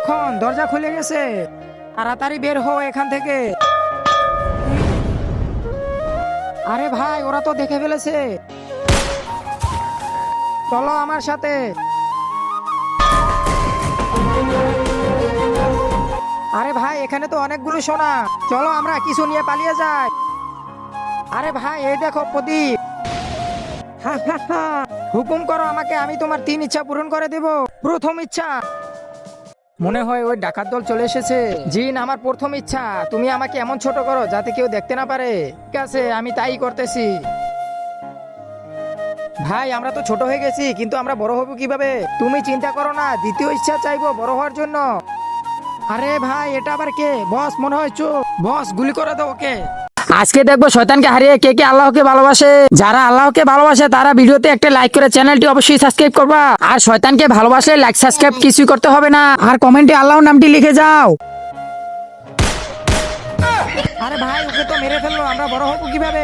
এখন দরজা খুলে গেছে, তাড়াতাড়ি বের হও এখান থেকে। আরে ভাই, ওরা তো দেখে ফেলেছে, চলো আমার সাথে। আরে ভাই, এখানে তো অনেকগুলো সোনা, চলো আমরা কিছু নিয়ে পালিয়ে যাই। আরে ভাই, এই দেখো প্রদীপ। হুকুম করো আমাকে, আমি তোমার 3 ইচ্ছা পূরণ করে দেব। প্রথম ইচ্ছা, মনে হয় ওই ডাকাত দল চলে এসেছে। জিন, আমার প্রথম ইচ্ছা তুমি আমাকে এমন ছোট করো যাতে কেউ দেখতে না পারে। ঠিক আছে, আমি তাই করতেছি। ভাই, আমরা তো ছোট হয়ে গেছি, কিন্তু আমরা বড় হব কিভাবে? তুমি চিন্তা করো না, দ্বিতীয় ইচ্ছা চাইবো বড় হওয়ার জন্য। আরে ভাই, এটা আবার কে? বস মনে হয় চোখ। বস, গুলি করে দাও ওকে। আজকে দেখবো শয়তানকে হারিয়ে কে কে আল্লাহকে ভালোবাসে। যারা আল্লাহকে ভালোবাসে তারা ভিডিওতে একটা লাইক করে চ্যানেলটি অবশ্যই সাবস্ক্রাইব করবা। আর শয়তানকে ভালোবাসলে লাইক সাবস্ক্রাইব কিছুই করতে হবে না, আর কমেন্টে আল্লাহর নামটি লিখে যাও। আরে ভাই, ওকে তো মেরে ফেললো, আমরা বড় হবো কিভাবে?